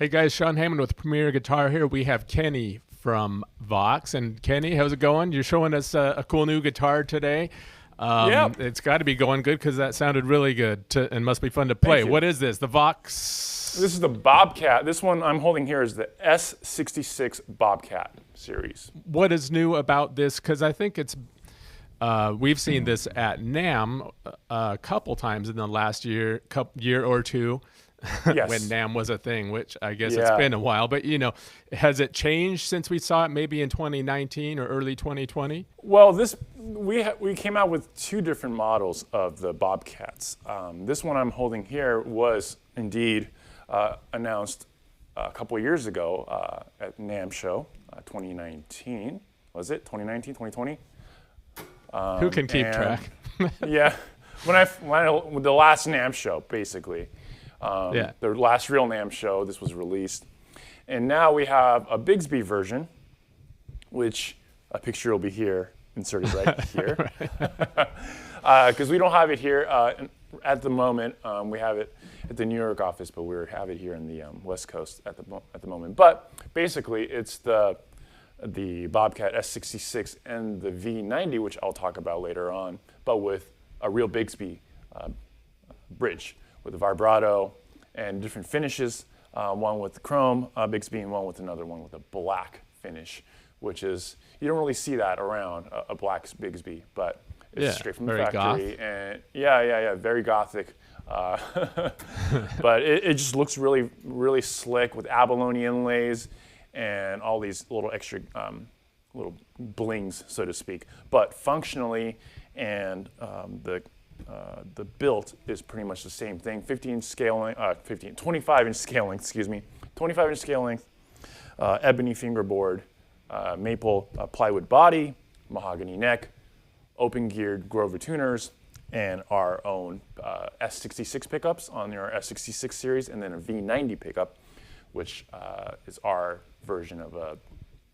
Hey guys, Sean Hammond with Premier Guitar here. We have Kenny from VOX. And Kenny, how's it going? You're showing us a cool new guitar today. Yep. It's got to be going good because that sounded really good and must be fun to play. What is this? The VOX? This is the Bobcat. This one I'm holding here is the S66 Bobcat series. What is new about this? Because I think it's we've seen this at NAMM a couple times in the last year or two. Yes. When NAMM was a thing, which I guess it's been a while. But, has it changed since we saw it maybe in 2019 or early 2020? Well, we came out with two different models of the Bobcats. This one I'm holding here was indeed announced a couple of years ago at NAMM show, 2019. Was it 2019, 2020? Who can keep track? Yeah, when the last NAMM show, basically. The last real NAMM show, this was released. And now we have a Bigsby version, which a picture will be here, inserted right here. Because we don't have it here at the moment. We have it at the New York office, but we have it here in the West Coast at the moment. But basically, it's the Bobcat S66 and the V90, which I'll talk about later on, but with a real Bigsby bridge, with a vibrato and different finishes, one with the chrome Bigsby and one with a black finish, which is, you don't really see that around a black Bigsby, but it's straight from the factory. Goth. And very gothic. But it just looks really, really slick with abalone inlays and all these little extra little blings, so to speak. But functionally and the build is pretty much the same thing. 25-inch scale length, 25-inch scale length, ebony fingerboard, maple plywood body, mahogany neck, open geared Grover tuners, and our own S66 pickups on our S66 series, and then a V90 pickup, which is our version of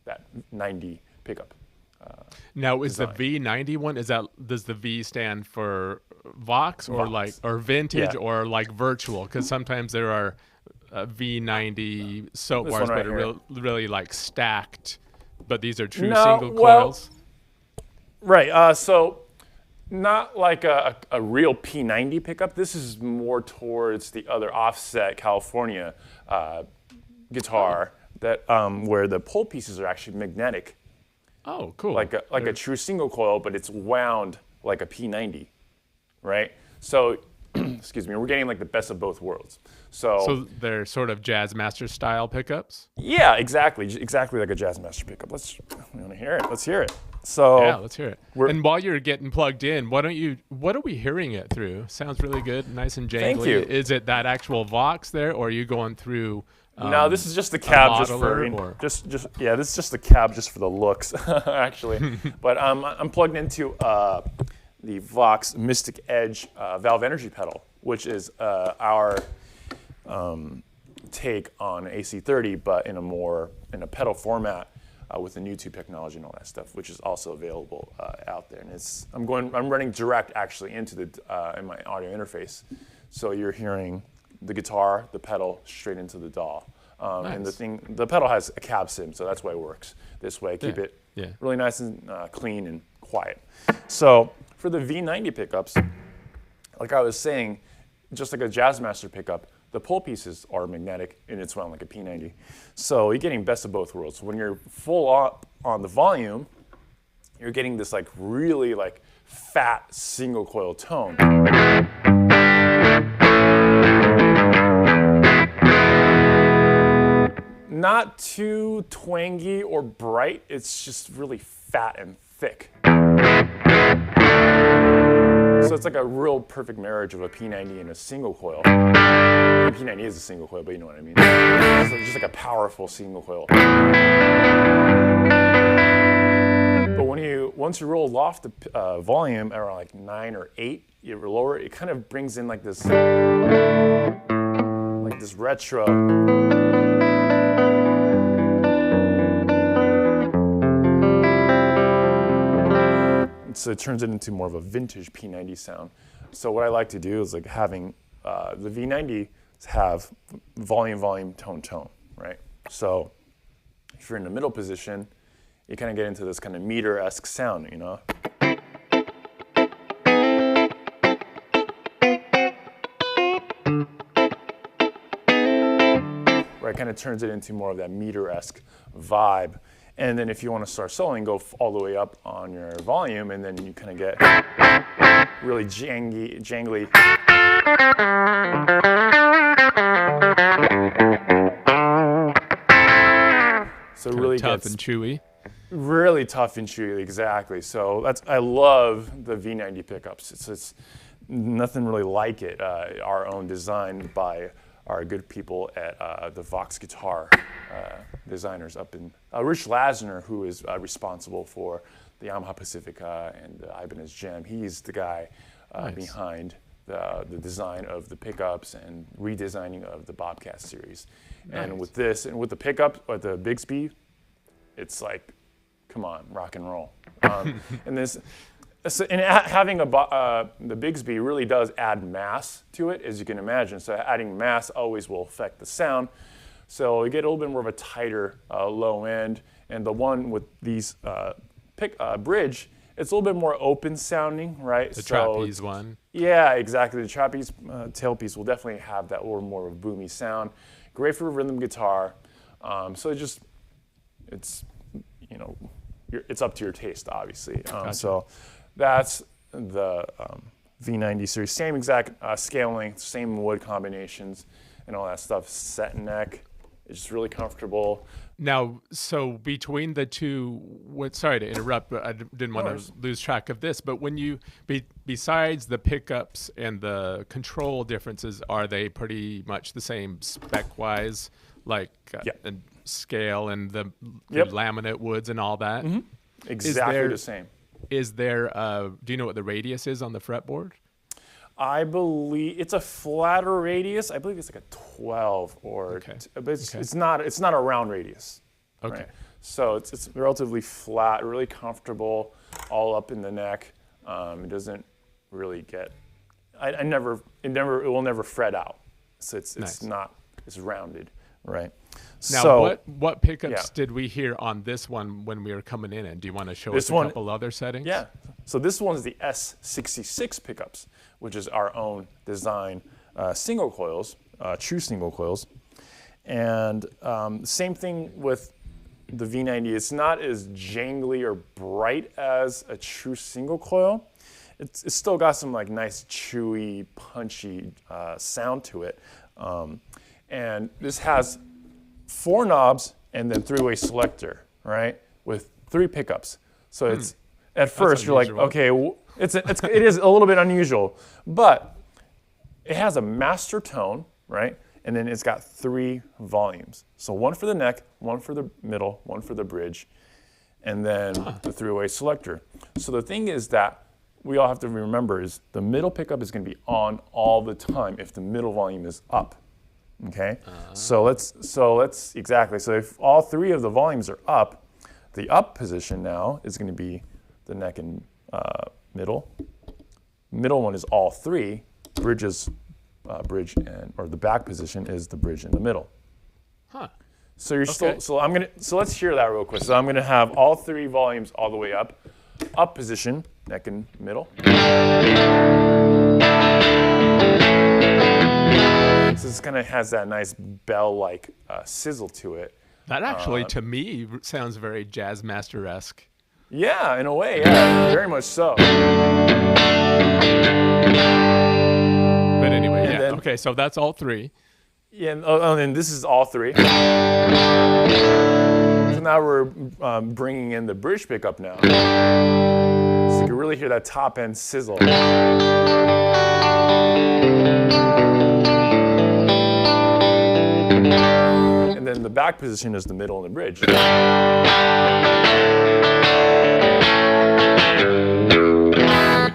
that 90 pickup. Now, is design. the V90 one? Does the V stand for VOX or VOX. or vintage Yeah. or like virtual? Because sometimes there are V90 soap bars that are really like stacked, but these are true single coils. Right. So not like a real P90 pickup. This is more towards the other offset California guitar that where the pole pieces are actually magnetic. Oh, cool. Like a true single coil, but it's wound like a P90, right? So, excuse me, we're getting like the best of both worlds. So they're sort of Jazzmaster style pickups? Yeah, exactly like a Jazzmaster pickup. We want to hear it. Let's hear it. So yeah, let's hear it. And while you're getting plugged in, what are we hearing it through? Sounds really good, nice and jangly. Thank you. Is it that actual VOX there, or are you going through? No, this is just the cab, this is just the cab just for the looks, actually. But I'm plugged into the VOX Mystic Edge valve energy pedal, which is our take on AC30, but in a pedal format with the new tube technology and all that stuff, which is also available out there. And I'm running direct actually into in my audio interface, so you're hearing the guitar, the pedal, straight into the DAW. Nice. And the pedal has a cab sim, so that's why it works this way. Keep it really nice and clean and quiet. So for the V90 pickups, like I was saying, just like a Jazzmaster pickup, the pole pieces are magnetic and it's wound like a P90. So you're getting best of both worlds. When you're full up on the volume, you're getting this like really like fat single coil tone. Not too twangy or bright, it's just really fat and thick. So it's like a real perfect marriage of a P90 and a single coil. A P90 is a single coil, but you know what I mean. It's just like a powerful single coil. But once you roll off the volume around like 9 or 8, you lower it, kind of brings in like this retro. So it turns it into more of a vintage P90 sound. So what I like to do is like having the V90 have volume, tone. right? So if you're in the middle position, you kind of get into this kind of meter-esque sound, you know? Where it kind of turns it into more of that meter-esque vibe. And then if you want to start soloing, go all the way up on your volume, and then you kind of get really jangly. So it really tough gets and chewy. Really tough and chewy, exactly. So I love the V90 pickups. It's nothing really like it. Our own design by our good people at the VOX guitar designers up in Rich Lasner, who is responsible for the Yamaha Pacifica and the Ibanez Gem. He's the guy behind the design of the pickups and redesigning of the Bobcat series. Nice. And with this and with the pickup or the Bigsby, it's like, come on, rock and roll. And this. So, and having the Bigsby really does add mass to it, as you can imagine. So adding mass always will affect the sound. So you get a little bit more of a tighter low end. And the one with these bridge, it's a little bit more open sounding, right? The trapeze one. Yeah, exactly. The trapeze tailpiece will definitely have that little more of a boomy sound. Great for rhythm guitar. So it's up to your taste, obviously. Gotcha. So that's the V90 series. Same exact scaling, same wood combinations and all that stuff. Set neck. It's just really comfortable. Now, so between the two, sorry to interrupt, but I didn't want to lose track of this, but when you, besides the pickups and the control differences, are they pretty much the same spec-wise, like and scale and the laminate woods and all that? Mm-hmm. Exactly the same. Is there, do you know what the radius is on the fretboard? I believe it's a flatter radius. I believe it's like a 12 or, but it's not a round radius. Okay. Right? So it's relatively flat, really comfortable, all up in the neck. It doesn't really get, it will never fret out. So it's rounded, right? Now, so, what pickups did we hear on this one when we were coming in? And do you want to show us a couple other settings? Yeah. So this one's the S66 pickups, which is our own design single coils, true single coils. And same thing with the V90. It's not as jangly or bright as a true single coil. It's still got some like nice chewy, punchy sound to it. And this has 4 knobs and then 3-way selector, right? With 3 pickups. So it's at first you're like, okay, it is a little bit unusual, but it has a master tone, right? And then it's got 3 volumes. So 1 for the neck, 1 for the middle, 1 for the bridge, and then the 3-way selector. So the thing is that we all have to remember is the middle pickup is going to be on all the time if the middle volume is up. Okay, so let's exactly. So if all 3 of the volumes are up, the up position now is going to be the neck and middle. Middle one is all 3. Bridge or the back position is the bridge in the middle. Huh. So you're still. So let's hear that real quick. So I'm going to have all 3 volumes all the way up. Up position, neck and middle. So this kind of has that nice bell-like sizzle to it. That actually, to me, sounds very Jazz Master-esque. Yeah, in a way, yeah, very much so. But anyway, okay, so that's all 3. Yeah, and this is all 3. So now we're bringing in the bridge pickup now. So you can really hear that top-end sizzle. And then the back position is the middle and the bridge.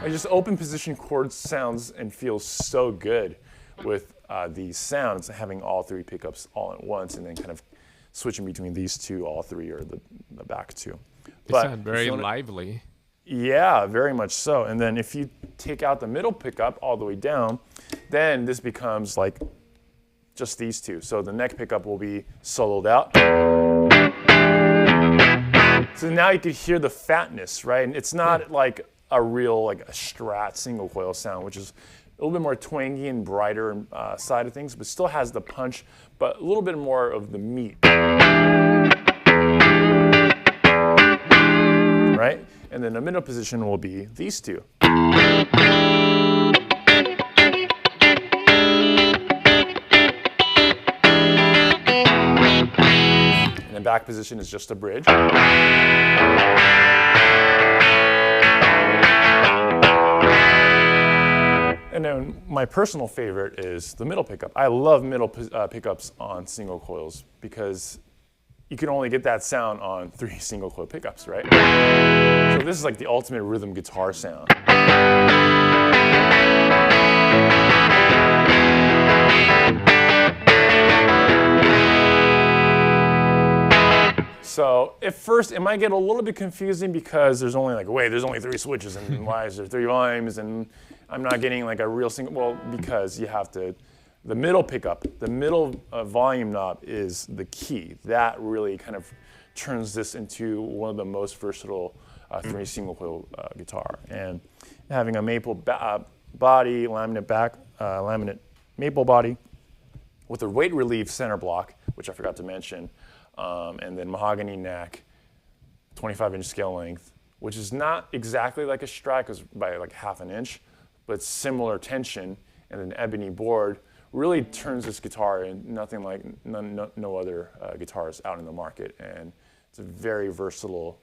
Just open position chord sounds and feels so good with these sounds, having all 3 pickups all at once and then kind of switching between these 2, all 3, or the back 2. They sound very lively. Yeah, very much so. And then if you take out the middle pickup all the way down, then this becomes like just these two. So the neck pickup will be soloed out. So now you can hear the fatness, right? And it's not like a real, like a Strat single coil sound, which is a little bit more twangy and brighter side of things, but still has the punch, but a little bit more of the meat. Right? And then the middle position will be these two. And the back position is just a bridge. And then my personal favorite is the middle pickup. I love middle pickups on single coils because you can only get that sound on 3 single coil pickups, right? So this is like the ultimate rhythm guitar sound. So at first it might get a little bit confusing because there's only there's only 3 switches and why is there 3 volumes and I'm not getting like a real single, well, because you have to, the middle pickup, the middle volume knob is the key. That really kind of turns this into one of the most versatile 3 single coil guitar. And having a maple body, laminate maple body with a weight relief center block, which I forgot to mention, and then mahogany neck, 25-inch scale length, which is not exactly like a Strat, because by like ½ an inch, but similar tension, and an ebony board really turns this guitar into nothing like no other guitars out in the market. And it's a very versatile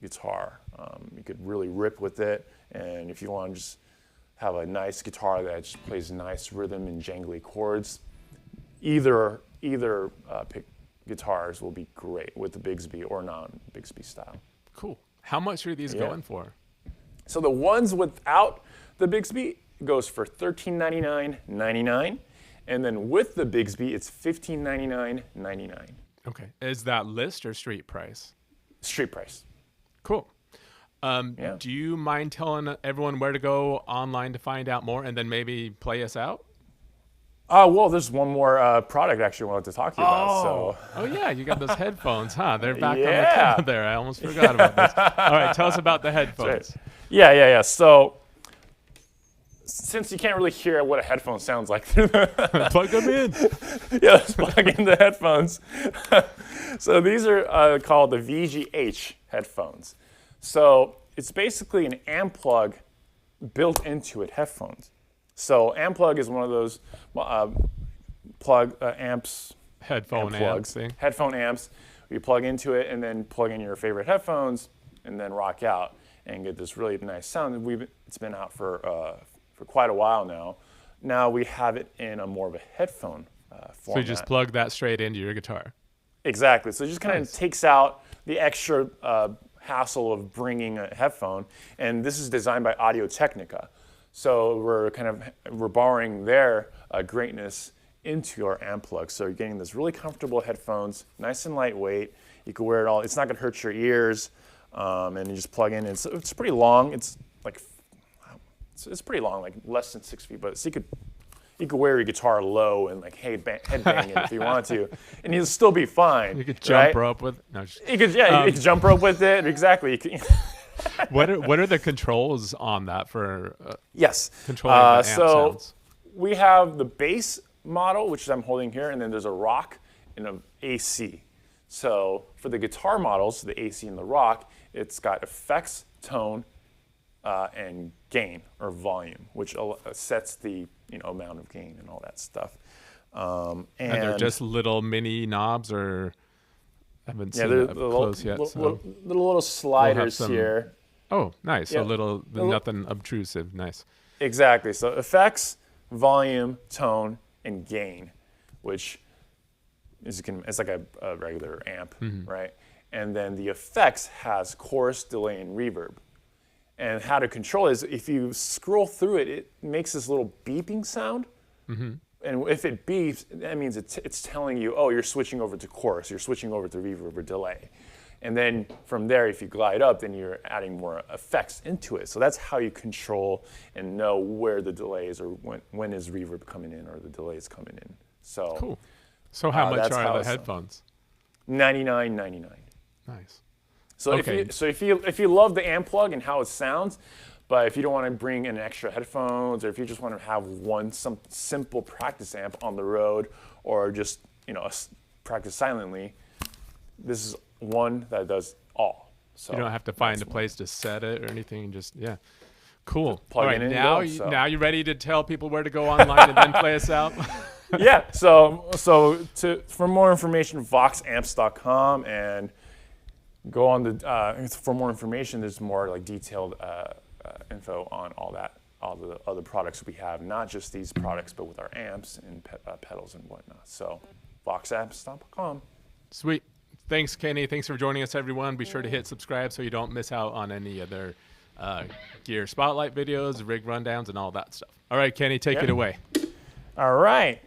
guitar. You could really rip with it, and if you want to just have a nice guitar that just plays nice rhythm and jangly chords, either guitars will be great with the Bigsby or non-Bigsby style. Cool. How much are these going for? So the ones without the Bigsby goes for $1399.99, and then with the Bigsby, it's $1599.99. Okay. Is that list or street price? Street price. Cool. Do you mind telling everyone where to go online to find out more and then maybe play us out? Well, there's one more product actually I wanted to talk to you about. So. Oh, yeah, you got those headphones, huh? They're back on the camera there. I almost forgot about this. All right, tell us about the headphones. Right. Yeah. So, since you can't really hear what a headphone sounds like, plug them in. Yeah, let's plug in the headphones. So these are called the VGH headphones. So it's basically an amp plug built into it headphones. So amp plug is one of those amps. Headphone plugs. Amps. Headphone amps. You plug into it and then plug in your favorite headphones and then rock out and get this really nice sound. It's been out for quite a while now. Now we have it in a more of a headphone format. So you just plug that straight into your guitar. Exactly. So it just kind of takes out the extra hassle of bringing a headphone. And this is designed by Audio-Technica. So we're borrowing their greatness into our amp plug. So you're getting this really comfortable headphones, nice and lightweight. You can wear it all. It's not going to hurt your ears. And you just plug in. It's pretty long. It's pretty long, like less than 6 feet. But so you could wear your guitar low and like headbang it if you want to, and you'll still be fine. You could jump rope with. No, you could jump rope with it. Exactly. What are the controls on that for? Yes. Controlling the amp sounds. We have the bass model, which I'm holding here, and then there's a rock and an AC. So for the guitar models, the AC and the rock, it's got effects, tone, and gain or volume, which sets the amount of gain and all that stuff. And they're just little mini knobs, or I haven't seen it up close yet. Little sliders here. Oh, nice. Yeah. So nothing obtrusive. Nice. Exactly. So effects, volume, tone, and gain, which it's like a regular amp, right? And then the effects has chorus, delay, and reverb. And how to control it is if you scroll through it, it makes this little beeping sound. And if it beeps, that means it's telling you, oh, you're switching over to chorus, you're switching over to reverb or delay. And then from there, if you glide up, then you're adding more effects into it. So that's how you control and know where the delay is or when is reverb coming in or the delay is coming in. So cool. So how much are the headphones? $99.99. Nice. So if you love the amp plug and how it sounds, but if you don't want to bring in extra headphones, or if you just want to have some simple practice amp on the road, or just practice silently, this is one that does all. So you don't have to find a place to set it or anything. Just cool. Just plug all right, it in now and go, now you ready to tell people where to go online and then play us out? Yeah. So for more information, voxamps.com, and go on the for more information. There's more like detailed info on all the other products we have, not just these products, but with our amps and pedals and whatnot. So voxamps.com. Sweet. Thanks, Kenny. Thanks for joining us, everyone. Be sure to hit subscribe so you don't miss out on any other gear spotlight videos, rig rundowns, and all that stuff. All right, Kenny, take it away. All right.